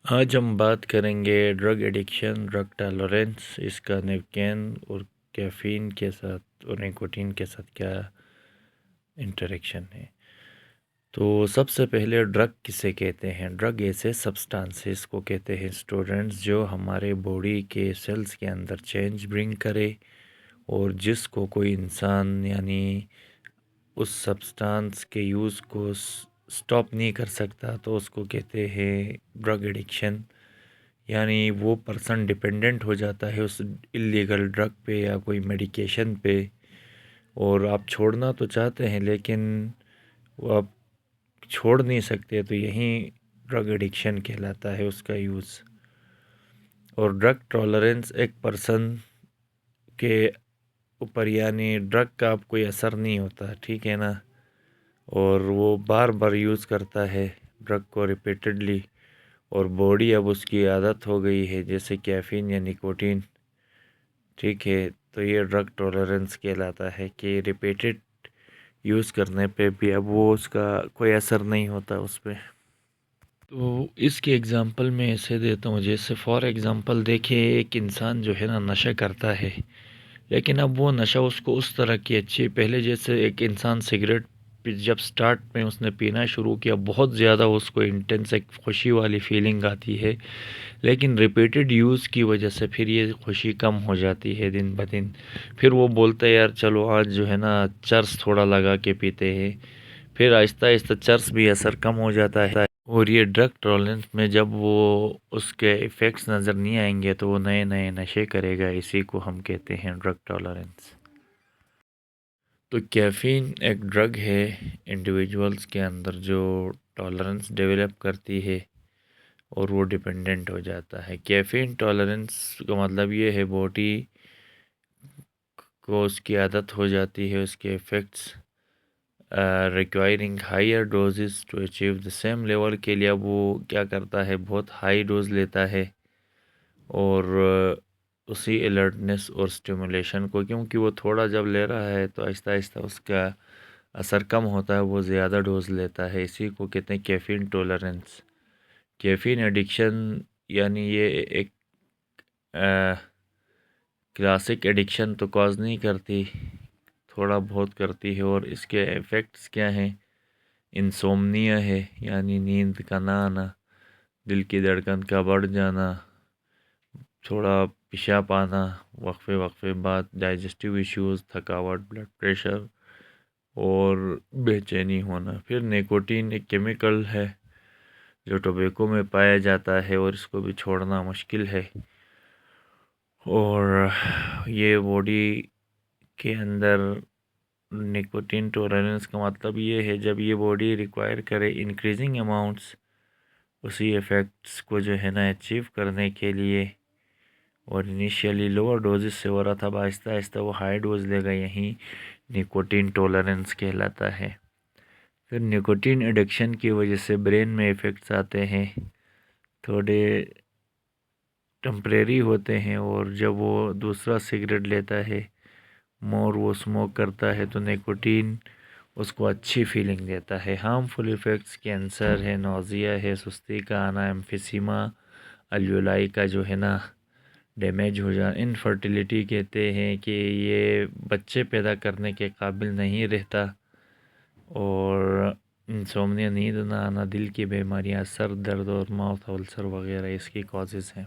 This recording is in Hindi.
आज हम बात करेंगे ड्रग एडिक्शन, ड्रग टॉलरेंस, इसका निकोटीन और कैफ़ीन के साथ और निकोटीन के साथ क्या इंटरेक्शन है। तो सबसे पहले ड्रग किसे कहते हैं? ड्रग ऐसे सब्सटेंसेस को कहते हैं स्टूडेंट्स जो हमारे बॉडी के सेल्स के अंदर चेंज ब्रिंग करे और जिसको कोई इंसान यानी उस सब्सटेंस के यूज़ को स्टॉप नहीं कर सकता, तो उसको कहते हैं ड्रग एडिक्शन। यानी वो पर्सन डिपेंडेंट हो जाता है उस इलीगल ड्रग पे या कोई मेडिकेशन पे, और आप छोड़ना तो चाहते हैं लेकिन वो आप छोड़ नहीं सकते, तो यही ड्रग एडिक्शन कहलाता है उसका यूज़। और ड्रग टॉलरेंस एक पर्सन के ऊपर यानी ड्रग का अब कोई असर नहीं होता, ठीक है ना, और वो बार बार यूज़ करता है ड्रग को रिपीटेडली, और बॉडी अब उसकी आदत हो गई है जैसे कैफ़ीन या निकोटीन, ठीक है। तो ये ड्रग टॉलरेंस कहलाता है कि रिपीटेड यूज़ करने पे भी अब वो उसका कोई असर नहीं होता उस पे। तो इसके एग्ज़ाम्पल मैं ऐसे देता हूँ, जैसे फॉर एग्ज़ाम्पल देखिए एक इंसान जो है ना नशा करता है, लेकिन अब वो नशा उसको उस तरह की अच्छी, पहले जैसे एक इंसान सिगरेट जब स्टार्ट में उसने पीना शुरू किया बहुत ज़्यादा उसको इंटेंस एक खुशी वाली फीलिंग आती है, लेकिन रिपीटेड यूज़ की वजह से फिर ये खुशी कम हो जाती है दिन ब दिन। फिर वो बोलता है यार चलो आज जो है ना चर्स थोड़ा लगा के पीते हैं, फिर आहिस्ता आहिस्ता चर्स भी असर कम हो जाता है। और ये ड्रग टॉलरेंस में जब वो उसके इफ़ेक्ट्स नज़र नहीं आएंगे तो वो नए नए नशे करेगा, इसी को हम कहते हैं ड्रग टॉलरेंस। तो कैफ़ीन एक ड्रग है इंडिविजुअल्स के अंदर जो टॉलरेंस डेवलप करती है और वो डिपेंडेंट हो जाता है। कैफ़ीन टॉलरेंस का मतलब ये है बॉडी को उसकी आदत हो जाती है, उसके effects requiring higher doses to achieve the same level के लिए अब वो क्या करता है, बहुत हाई डोज लेता है और उसी अलर्टनेस और स्टिमुलेशन को, क्योंकि वो थोड़ा जब ले रहा है तो आहिस्ता आहिस्ता उसका असर कम होता है, वो ज़्यादा डोज लेता है, इसी को कहते हैं कैफ़ीन टॉलरेंस। कैफ़ीन एडिक्शन यानी ये एक क्लासिक एडिक्शन तो कॉज नहीं करती, थोड़ा बहुत करती है, और इसके इफ़ेक्ट्स क्या हैं? इंसोम्निया है यानी नींद का ना आना, दिल की धड़कन का बढ़ जाना, थोड़ा पेशाब आना वक्फे वक्फे बाद, डाइजेस्टिव इश्यूज़, थकावट, ब्लड प्रेशर और बेचैनी होना। फिर निकोटीन एक केमिकल है जो टोबैको में पाया जाता है और इसको भी छोड़ना मुश्किल है, और ये बॉडी के अंदर निकोटीन टॉलरेंस का मतलब ये है जब ये बॉडी रिक्वायर करे इंक्रीजिंग अमाउंट्स उसी इफ़ेक्ट्स को जो है ना अचीव करने के लिए, और इनिशियली लोअर डोजेस से हो रहा था, अब आहिस्ता आहिस्ता वो हाई डोज लेगा, यही निकोटीन टॉलरेंस कहलाता है। फिर निकोटीन एडिक्शन की वजह से ब्रेन में इफ़ेक्ट्स आते हैं, थोड़े टेम्परेरी होते हैं, और जब वो दूसरा सिगरेट लेता है, मोर वो स्मोक करता है, तो निकोटीन उसको अच्छी फीलिंग देता है। हार्मफुल इफ़ेक्ट्स कैंसर है, नौजिया है, सुस्ती का आना, एम्फिसीमा, अल्वेलाई का जो है ना डैमेज हो जा, इनफर्टिलिटी कहते हैं कि ये बच्चे पैदा करने के काबिल नहीं रहता, और इंसोम्निया नींद ना आना, दिल की बीमारियां, सर दर्द और माउथ अल्सर वगैरह इसकी कॉजेज़ हैं।